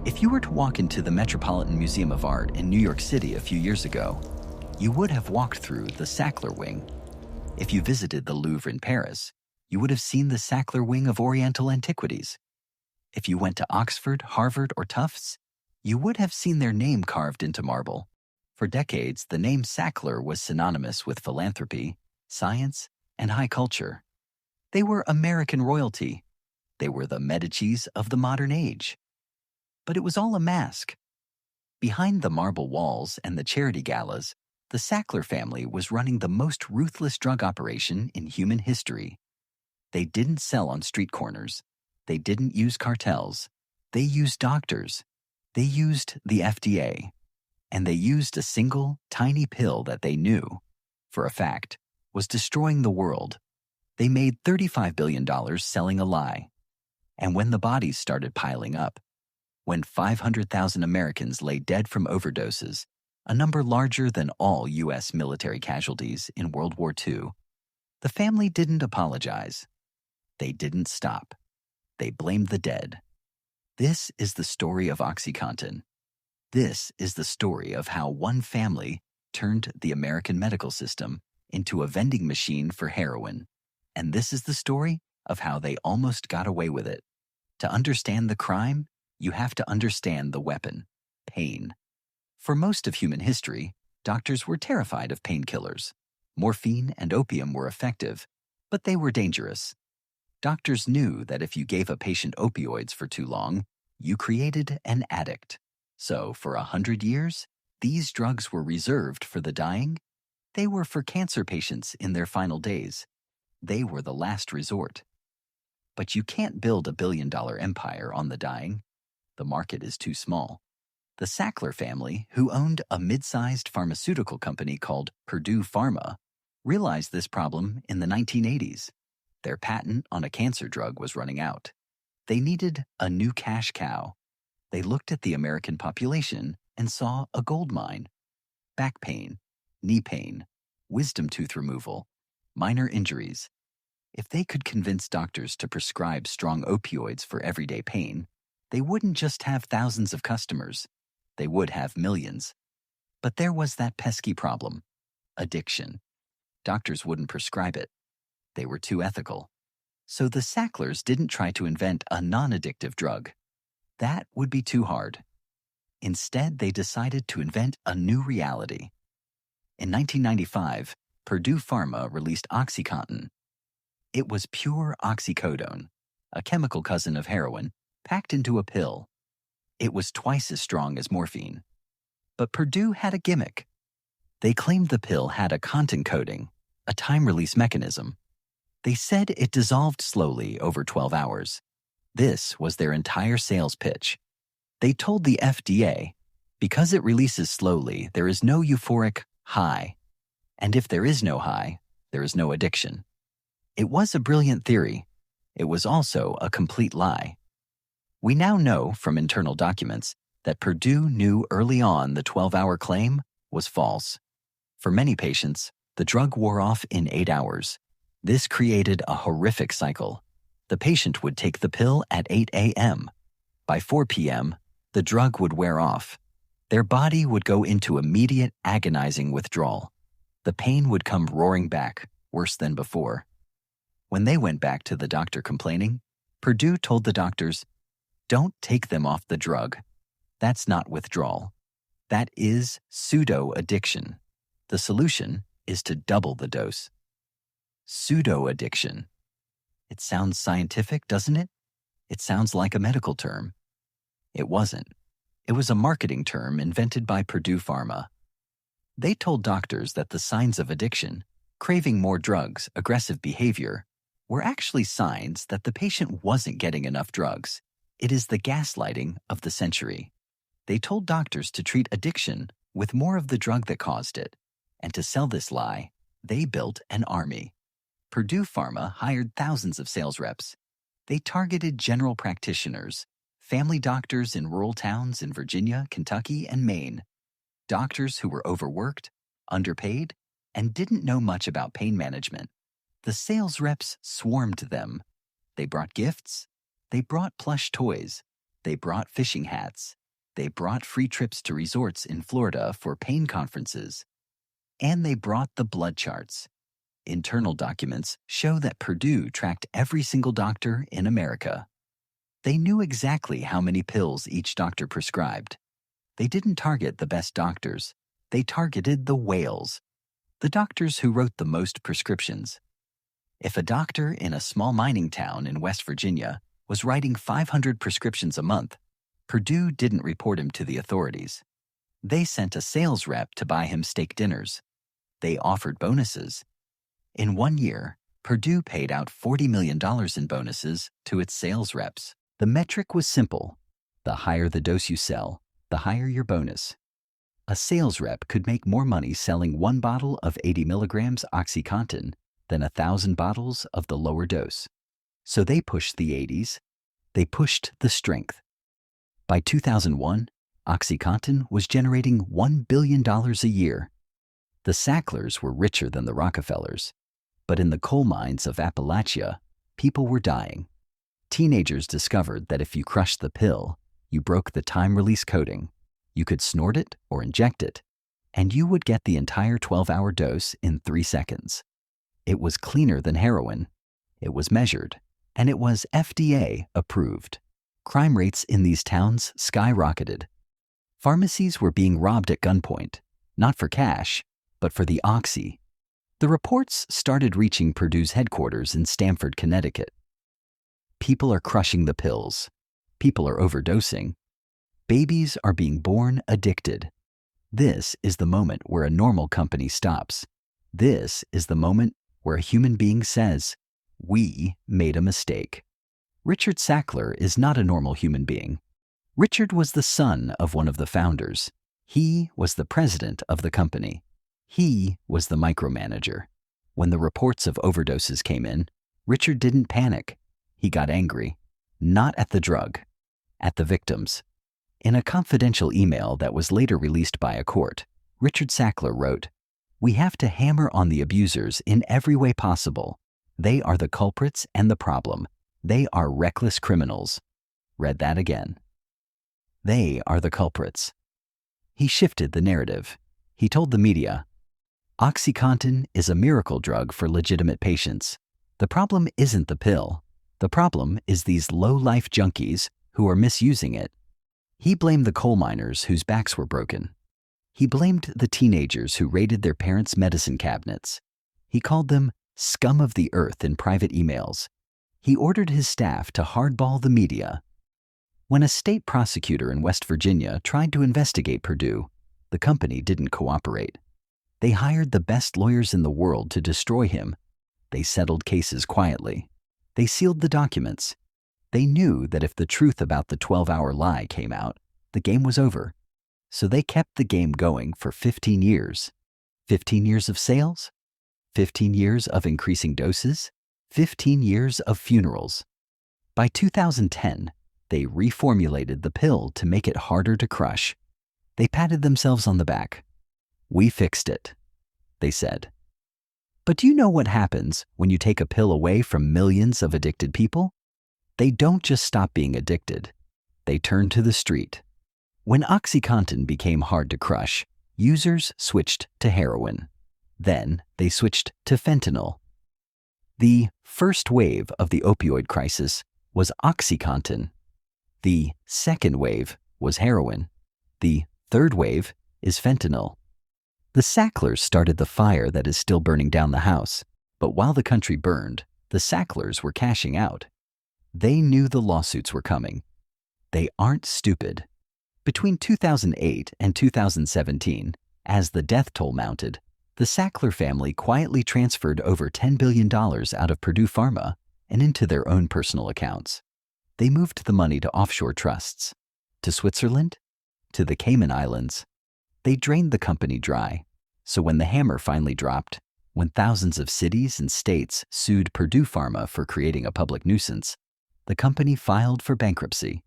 If you were to walk into the Metropolitan Museum of Art in New York City a few years ago, you would have walked through the Sackler wing. If you visited the Louvre in Paris, you would have seen the Sackler wing of Oriental antiquities. If you went to Oxford, Harvard, or Tufts, you would have seen their name carved into marble. For decades, the name Sackler was synonymous with philanthropy, science, and high culture. They were American royalty. They were the Medicis of the modern age. But it was all a mask. Behind the marble walls and the charity galas, the Sackler family was running the most ruthless drug operation in human history. They didn't sell on street corners. They didn't use cartels. They used doctors. They used the FDA. And they used a single, tiny pill that they knew, for a fact, was destroying the world. They made $35 billion selling a lie. And when the bodies started piling up, when 500,000 Americans lay dead from overdoses, a number larger than all U.S. military casualties in World War II, the family didn't apologize. They didn't stop. They blamed the dead. This is the story of OxyContin. This is the story of how one family turned the American medical system into a vending machine for heroin. And this is the story of how they almost got away with it. To understand the crime, you have to understand the weapon, pain. For most of human history, doctors were terrified of painkillers. Morphine and opium were effective, but they were dangerous. Doctors knew that if you gave a patient opioids for too long, you created an addict. So for 100 years, these drugs were reserved for the dying. They were for cancer patients in their final days. They were the last resort. But you can't build a billion-dollar empire on the dying. The market is too small. The Sackler family, who owned a mid-sized pharmaceutical company called Purdue Pharma, realized this problem in the 1980s. Their patent on a cancer drug was running out. They needed a new cash cow. They looked at the American population and saw a gold mine. Back pain, knee pain, wisdom tooth removal, minor injuries. If they could convince doctors to prescribe strong opioids for everyday pain, they wouldn't just have thousands of customers. They would have millions. But there was that pesky problem, addiction. Doctors wouldn't prescribe it. They were too ethical. So the Sacklers didn't try to invent a non-addictive drug. That would be too hard. Instead, they decided to invent a new reality. In 1995, Purdue Pharma released OxyContin. It was pure oxycodone, a chemical cousin of heroin, packed into a pill. It was twice as strong as morphine. But Purdue had a gimmick. They claimed the pill had a contin coating, a time-release mechanism. They said it dissolved slowly over 12 hours. This was their entire sales pitch. They told the FDA, because it releases slowly, there is no euphoric high. And if there is no high, there is no addiction. It was a brilliant theory. It was also a complete lie. We now know from internal documents that Purdue knew early on the 12-hour claim was false. For many patients, the drug wore off in 8 hours. This created a horrific cycle. The patient would take the pill at 8 a.m. By 4 p.m., the drug would wear off. Their body would go into immediate, agonizing withdrawal. The pain would come roaring back, worse than before. When they went back to the doctor complaining, Purdue told the doctors, "Don't take them off the drug. That's not withdrawal. That is pseudo-addiction. The solution is to double the dose." Pseudo-addiction. It sounds scientific, doesn't it? It sounds like a medical term. It wasn't. It was a marketing term invented by Purdue Pharma. They told doctors that the signs of addiction, craving more drugs, aggressive behavior, were actually signs that the patient wasn't getting enough drugs. It is the gaslighting of the century. They told doctors to treat addiction with more of the drug that caused it. And to sell this lie, they built an army. Purdue Pharma hired thousands of sales reps. They targeted general practitioners, family doctors in rural towns in Virginia, Kentucky, and Maine. Doctors who were overworked, underpaid, and didn't know much about pain management. The sales reps swarmed them. They brought gifts. They brought plush toys. They brought fishing hats. They brought free trips to resorts in Florida for pain conferences. And they brought the blood charts. Internal documents show that Purdue tracked every single doctor in America. They knew exactly how many pills each doctor prescribed. They didn't target the best doctors. They targeted the whales, the doctors who wrote the most prescriptions. If a doctor in a small mining town in West Virginia was writing 500 prescriptions a month, Purdue didn't report him to the authorities. They sent a sales rep to buy him steak dinners. They offered bonuses. In 1 year, Purdue paid out $40 million in bonuses to its sales reps. The metric was simple. The higher the dose you sell, the higher your bonus. A sales rep could make more money selling 1 bottle of 80 milligrams OxyContin than 1,000 bottles of the lower dose. So they pushed the 80s. They pushed the strength. By 2001, OxyContin was generating $1 billion a year. The Sacklers were richer than the Rockefellers. But in the coal mines of Appalachia, people were dying. Teenagers discovered that if you crushed the pill, you broke the time-release coating. You could snort it or inject it, and you would get the entire 12-hour dose in 3 seconds. It was cleaner than heroin. It was measured, and it was FDA approved. Crime rates in these towns skyrocketed. Pharmacies were being robbed at gunpoint, not for cash, but for the oxy. The reports started reaching Purdue's headquarters in Stamford, Connecticut. People are crushing the pills. People are overdosing. Babies are being born addicted. This is the moment where a normal company stops. This is the moment where a human being says, "We made a mistake." Richard Sackler is not a normal human being. Richard was the son of one of the founders. He was the president of the company. He was the micromanager. When the reports of overdoses came in, Richard didn't panic. He got angry. Not at the drug, at the victims. In a confidential email that was later released by a court, Richard Sackler wrote, "We have to hammer on the abusers in every way possible. They are the culprits and the problem. They are reckless criminals." Read that again. They are the culprits. He shifted the narrative. He told the media, "OxyContin is a miracle drug for legitimate patients. The problem isn't the pill. The problem is these low-life junkies who are misusing it." He blamed the coal miners whose backs were broken. He blamed the teenagers who raided their parents' medicine cabinets. He called them scum of the earth in private emails. He ordered his staff to hardball the media. When a state prosecutor in West Virginia tried to investigate Purdue, the company didn't cooperate. They hired the best lawyers in the world to destroy him. They settled cases quietly. They sealed the documents. They knew that if the truth about the 12-hour lie came out, the game was over. So they kept the game going for 15 years. 15 years of sales? 15 years of increasing doses? 15 years of funerals. By 2010, they reformulated the pill to make it harder to crush. They patted themselves on the back. "We fixed it," they said. But do you know what happens when you take a pill away from millions of addicted people? They don't just stop being addicted. They turn to the street. When OxyContin became hard to crush, users switched to heroin. Then they switched to fentanyl. The first wave of the opioid crisis was OxyContin. The second wave was heroin. The third wave is fentanyl. The Sacklers started the fire that is still burning down the house, but while the country burned, the Sacklers were cashing out. They knew the lawsuits were coming. They aren't stupid. Between 2008 and 2017, as the death toll mounted, the Sackler family quietly transferred over $10 billion out of Purdue Pharma and into their own personal accounts. They moved the money to offshore trusts, to Switzerland, to the Cayman Islands. They drained the company dry, so when the hammer finally dropped, when thousands of cities and states sued Purdue Pharma for creating a public nuisance, the company filed for bankruptcy.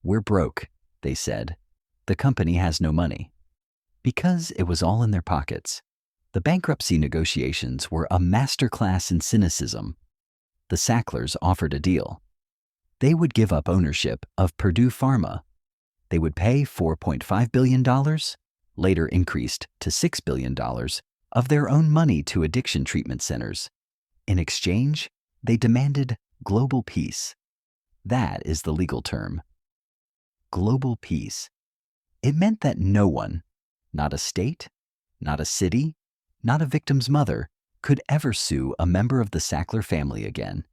"We're broke," they said. "The company has no money." Because it was all in their pockets. The bankruptcy negotiations were a masterclass in cynicism. The Sacklers offered a deal. They would give up ownership of Purdue Pharma. They would pay $4.5 billion, later increased to $6 billion, of their own money to addiction treatment centers. In exchange, they demanded global peace. That is the legal term. Global peace. It meant that no one, not a state, not a city, not a victim's mother, could ever sue a member of the Sackler family again.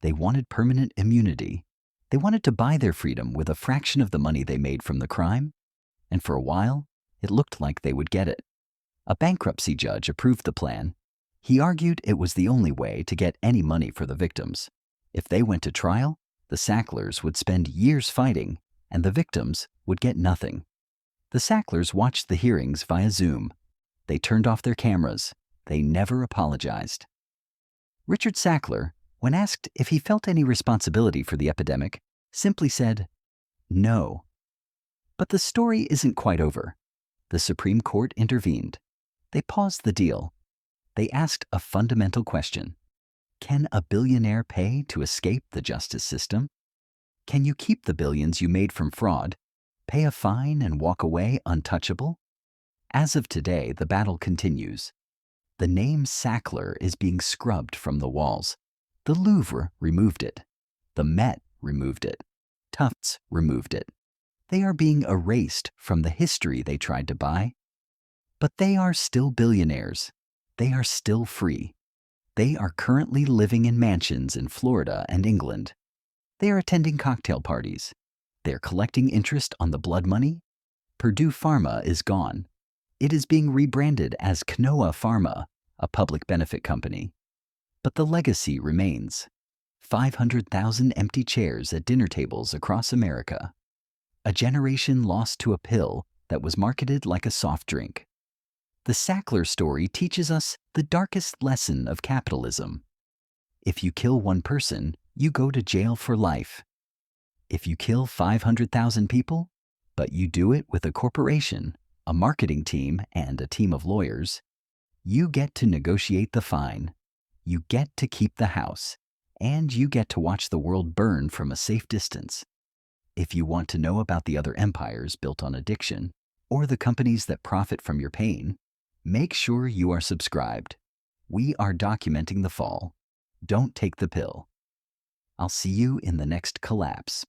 They wanted permanent immunity. They wanted to buy their freedom with a fraction of the money they made from the crime, and for a while, it looked like they would get it. A bankruptcy judge approved the plan. He argued it was the only way to get any money for the victims. If they went to trial, the Sacklers would spend years fighting, and the victims would get nothing. The Sacklers watched the hearings via Zoom. They turned off their cameras. They never apologized. Richard Sackler, when asked if he felt any responsibility for the epidemic, simply said, "No." But the story isn't quite over. The Supreme Court intervened. They paused the deal. They asked a fundamental question. Can a billionaire pay to escape the justice system? Can you keep the billions you made from fraud, pay a fine, and walk away untouchable? As of today, the battle continues. The name Sackler is being scrubbed from the walls. The Louvre removed it. The Met removed it. Tufts removed it. They are being erased from the history they tried to buy. But they are still billionaires. They are still free. They are currently living in mansions in Florida and England. They are attending cocktail parties. They are collecting interest on the blood money. Purdue Pharma is gone. It is being rebranded as Knoa Pharma, a public benefit company. But the legacy remains. 500,000 empty chairs at dinner tables across America. A generation lost to a pill that was marketed like a soft drink. The Sackler story teaches us the darkest lesson of capitalism. If you kill one person, you go to jail for life. If you kill 500,000 people, but you do it with a corporation, a marketing team, and a team of lawyers, you get to negotiate the fine. You get to keep the house, and you get to watch the world burn from a safe distance. If you want to know about the other empires built on addiction, or the companies that profit from your pain, make sure you are subscribed. We are documenting the fall. Don't take the pill. I'll see you in the next collapse.